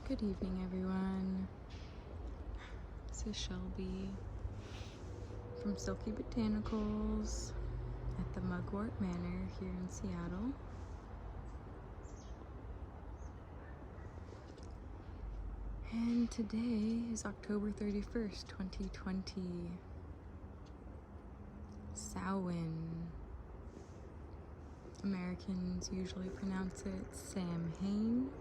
Good evening, everyone. This is Shelby from Selkie Botanicals at the Mugwort Manor here in Seattle. And today is October 31st, 2020. Samhain. Americans usually pronounce it Samhain.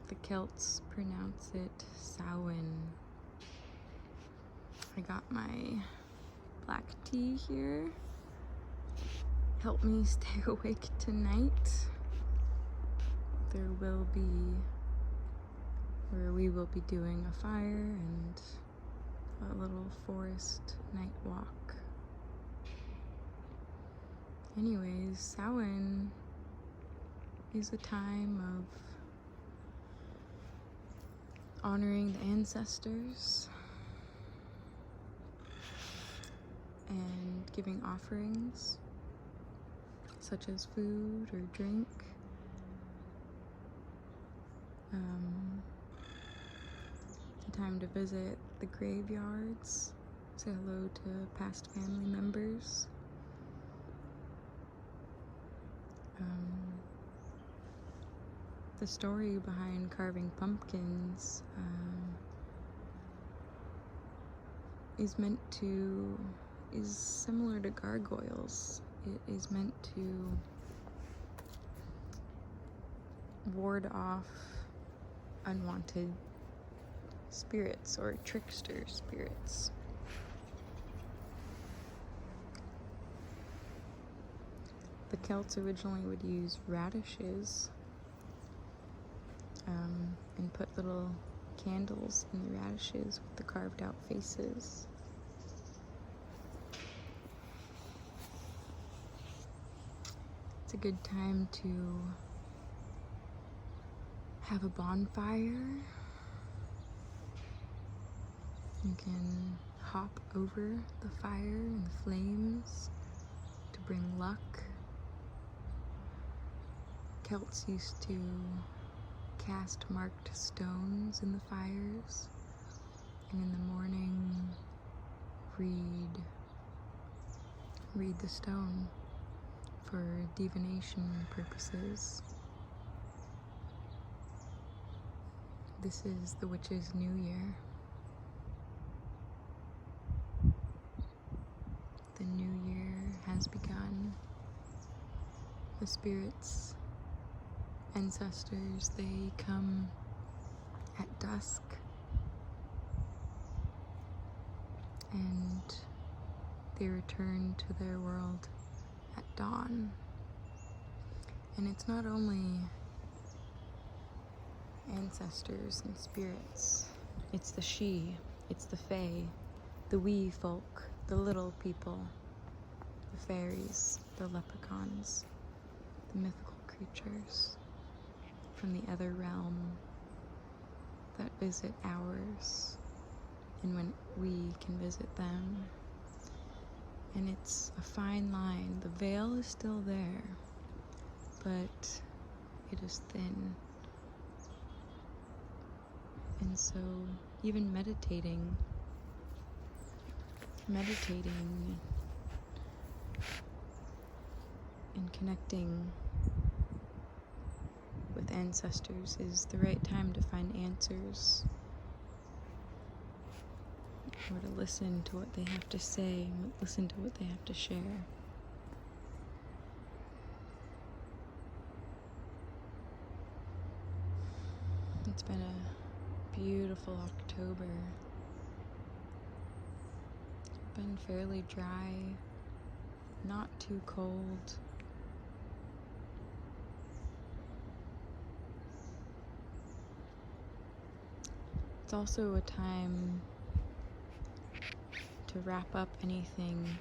The Celts pronounce it Samhain. I got my black tea here. Help me stay awake tonight. We will be doing a fire and a little forest night walk. Anyways, Samhain is a time of honoring the ancestors and giving offerings such as food or drink. A time to visit the graveyards, say hello to past family members. The story behind carving pumpkins is similar to gargoyles. It is meant to ward off unwanted spirits or trickster spirits. The Celts originally would use radishes and put little candles in the radishes with the carved out faces. It's a good time to have a bonfire. You can hop over the fire and the flames to bring luck. Celts used to cast marked stones in the fires, and in the morning read the stone for divination purposes. This is the witch's new year. The new year has begun. The spirits, ancestors, they come at dusk and they return to their world at dawn. And it's not only ancestors and spirits, it's the she, it's the fae, the wee folk, the little people, the fairies, the leprechauns, the mythical creatures from the other realm that visit ours, and when we can visit them. And it's a fine line. The veil is still there, but it is thin. And so even meditating and connecting with ancestors is the right time to find answers, or to listen to what they have to say, listen to what they have to share. It's been a beautiful October. It's been fairly dry, not too cold. It's also a time to wrap up anything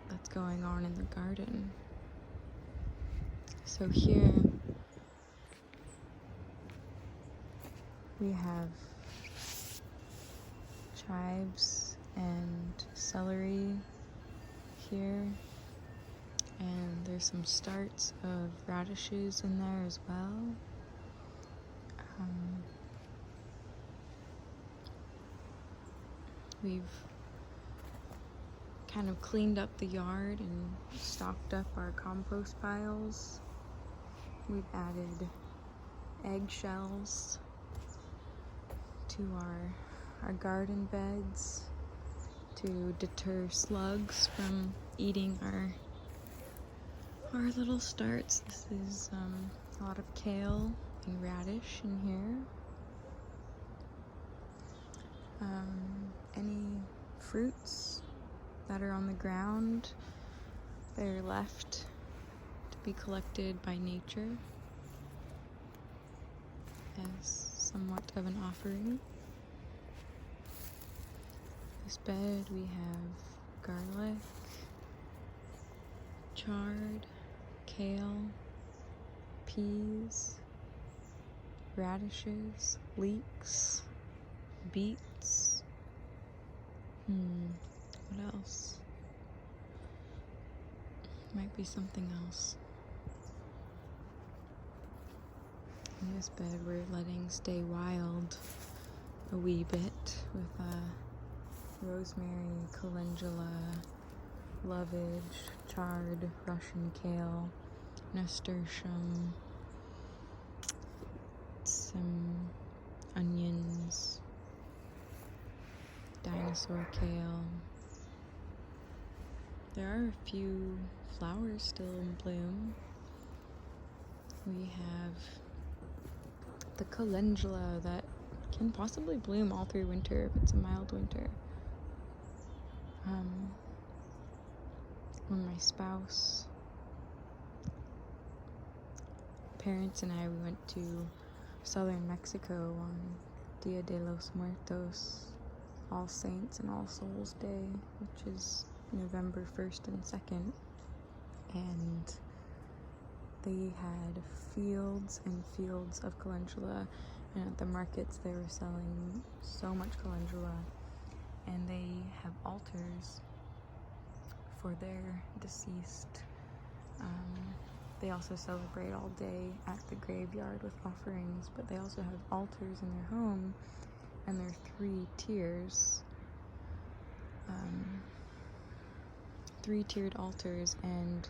that's going on in the garden. So here we have chives and celery here, and there's some starts of radishes in there as well. We've kind of cleaned up the yard and stocked up our compost piles. We've added eggshells to our garden beds to deter slugs from eating our little starts. This is a lot of kale and radish in here. Any fruits that are on the ground, they're left to be collected by nature as somewhat of an offering. This bed we have garlic, chard, kale, peas, radishes, leeks, beets. What else? Might be something else. In this bed we're letting stay wild a wee bit with rosemary, calendula, lovage, chard, Russian kale, nasturtium, some onions, dinosaur kale. There are a few flowers still in bloom. We have the calendula that can possibly bloom all through winter if it's a mild winter. When my spouse, parents, and I, we went to southern Mexico on Dia de los Muertos, All Saints and All Souls Day, which is November 1st and 2nd, and they had fields and fields of calendula, and at the markets they were selling so much calendula, and they have altars for their deceased. They also celebrate all day at the graveyard with offerings, but they also have altars in their home, and there are 3 tiers. 3-tiered altars, and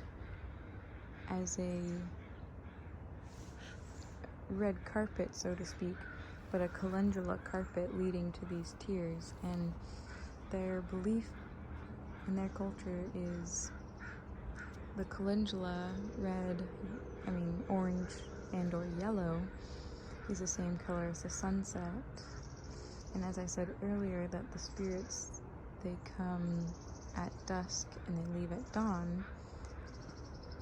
as a red carpet, so to speak, but a calendula carpet leading to these tiers. And their belief in their culture is the calendula, orange and or yellow, is the same color as the sunset. And as I said earlier, that the spirits, they come at dusk and they leave at dawn,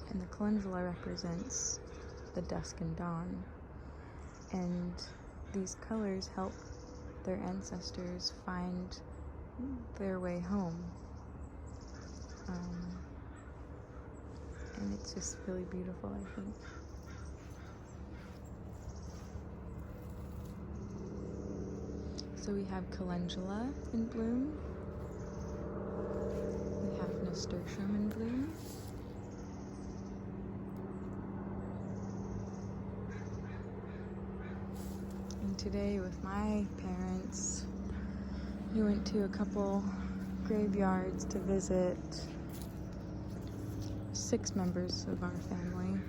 and the calendula represents the dusk and dawn, and these colors help their ancestors find their way home, and it's just really beautiful, I think. So we have calendula in bloom, we have nasturtium in bloom, and today with my parents, we went to a couple graveyards to visit 6 members of our family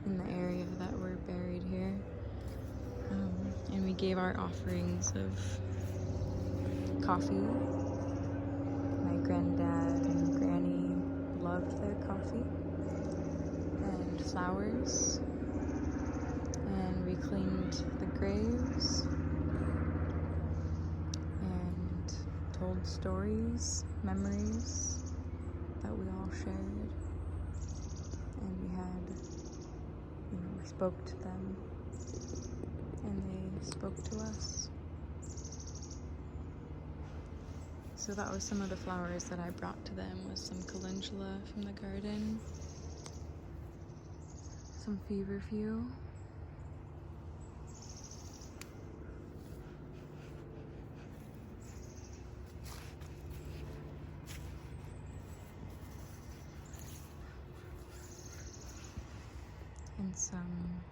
in the area that were buried here, and we gave our offerings of coffee. My granddad and granny loved their coffee, and flowers, and we cleaned the graves and told stories, memories that we all shared, and we had, we spoke to them and they spoke to us. So that was some of the flowers that I brought to them, was some calendula from the garden, some feverfew, and some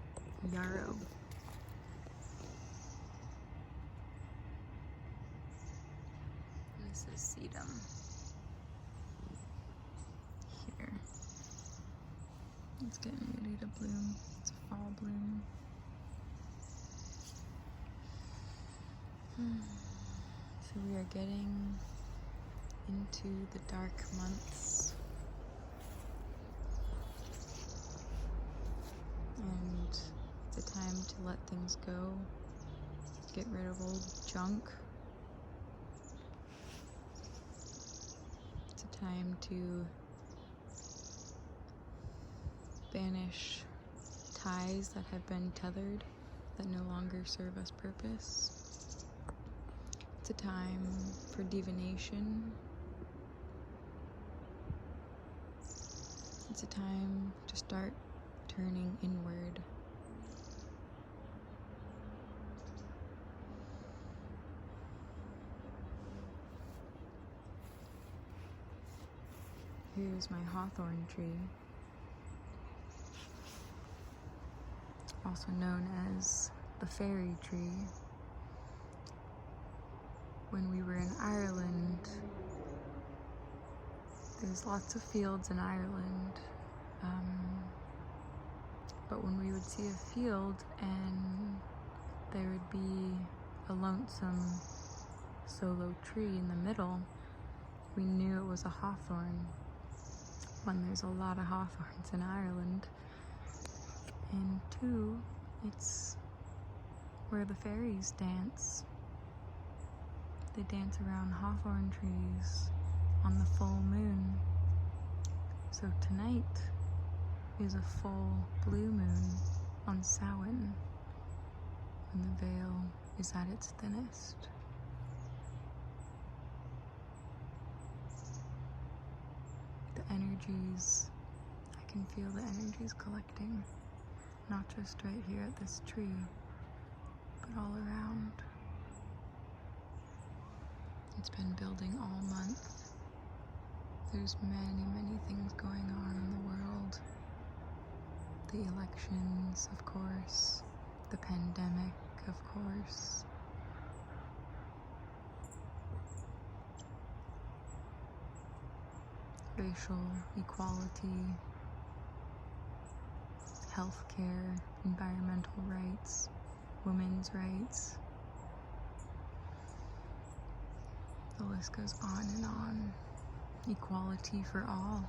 yarrow. This is sedum. Here. It's getting ready to bloom. It's a fall bloom. So we are getting into the dark months. And it's a time to let things go. Get rid of old junk. It's a time to banish ties that have been tethered, that no longer serve us purpose. It's a time for divination. It's a time to start turning inward. Here's my hawthorn tree, also known as the fairy tree. When we were in Ireland, there's lots of fields in Ireland, but when we would see a field and there would be a lonesome solo tree in the middle, we knew it was a hawthorn. One, there's a lot of hawthorns in Ireland, and two, it's where the fairies dance. They dance around hawthorn trees on the full moon. So tonight is a full blue moon on Samhain, when the veil is at its thinnest. The energies, I can feel the energies collecting, not just right here at this tree, but all around. It's been building all month. There's many, many things going on in the world. The elections, of course. The pandemic, of course. Racial equality, healthcare, environmental rights, women's rights. The list goes on and on. Equality for all.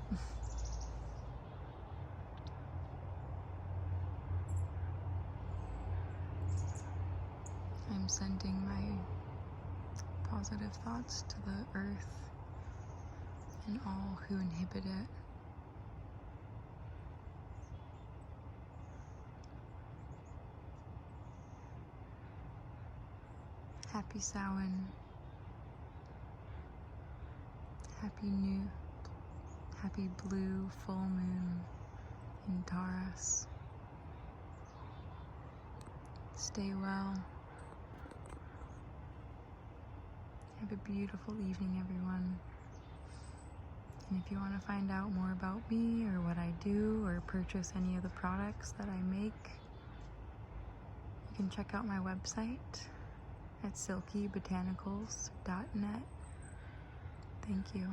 I'm sending my positive thoughts to the earth and all who inhabit it. Happy Samhain. Happy blue full moon in Taurus. Stay well. Have a beautiful evening, everyone. And if you want to find out more about me or what I do or purchase any of the products that I make, you can check out my website at silkiebotanicals.net. Thank you.